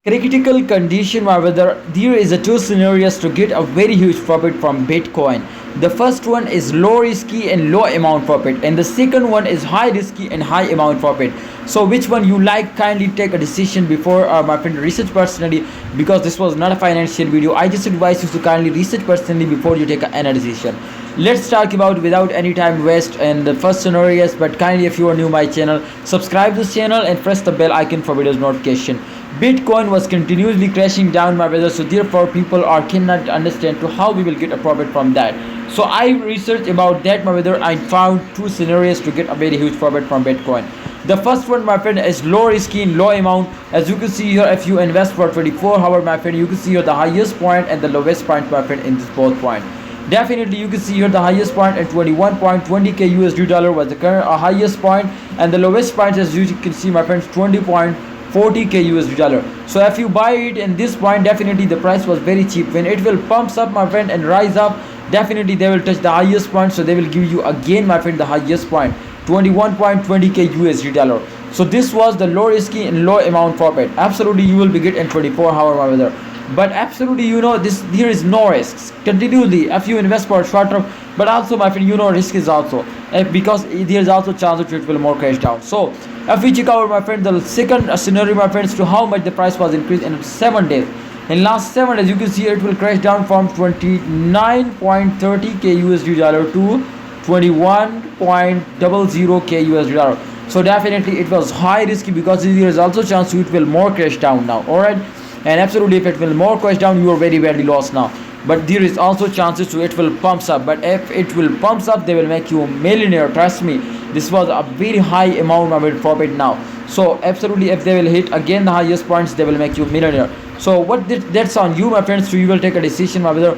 Critical condition, my brother. There is a two scenarios to get a very huge profit from Bitcoin. The first one is low risky and low amount profit, and the second one is high risky and high amount profit. So which one you like? Kindly take a decision before my friend research personally, because this was not a financial video. I just advise you to kindly research personally before you take any decision. Let's talk about without any time waste and the first scenarios. But kindly, if you are new my channel, subscribe this channel and press the bell icon for videos notification. Bitcoin was continuously crashing down, my brother, so therefore people are cannot understand to how we will get a profit from that. So I researched about that, my brother. I found two scenarios to get a very huge profit from Bitcoin. The first one, my friend, is low risky and low amount. As you can see here, if you invest for 24 hours, my friend, you can see here the highest point and the lowest point, my friend, in this both point. Definitely you can see here the highest point at 21.20k USD dollar was the current highest point, and the lowest point, as you can see, my friends, 20.40k USD dollar. So if you buy it in this point, definitely the price was very cheap. When it will pumps up, my friend, and rise up, definitely they will touch the highest point, so they will give you again, my friend, the highest point, 21.20k USD dollar. So this was the low risky and low amount profit. Absolutely you will be get in 24 hours, my brother. But absolutely, this there is no risks continually if you invest for short term. But also, my friend, risk is also because there is also chance that it will more crash down. So if we check out, my friend, the second scenario, my friends, to how much the price was increased in 7 days. In last 7 days, you can see it will crash down from 29.30k USD dollar to 21.00k USD dollar. So definitely it was high risky, because there is also chance it will more crash down now. All right. And absolutely, if it will more crash down, you are very badly lost now. But there is also chances to it will pumps up. But if it will pumps up, they will make you a millionaire. Trust me, this was a very high amount of profit now. So absolutely, if they will hit again the highest points, they will make you a millionaire. So that's on you, my friends. So you will take a decision, my brother.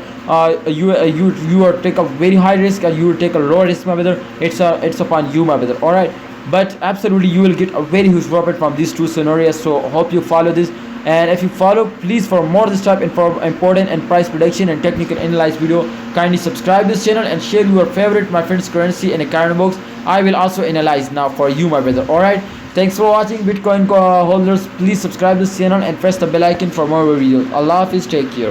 You will take a very high risk, or you will take a low risk, my brother. It's upon you, my brother. All right. But absolutely, you will get a very huge profit from these two scenarios. So hope you follow this. And if you follow, please, for more this type important and price prediction and technical analyze video, kindly subscribe this channel and share your favorite, my friends, currency in a comment box. I will also analyze now for you, my brother. All right. Thanks for watching, Bitcoin holders. Please subscribe this channel and press the bell icon for more videos. Allah Hafiz. Take care.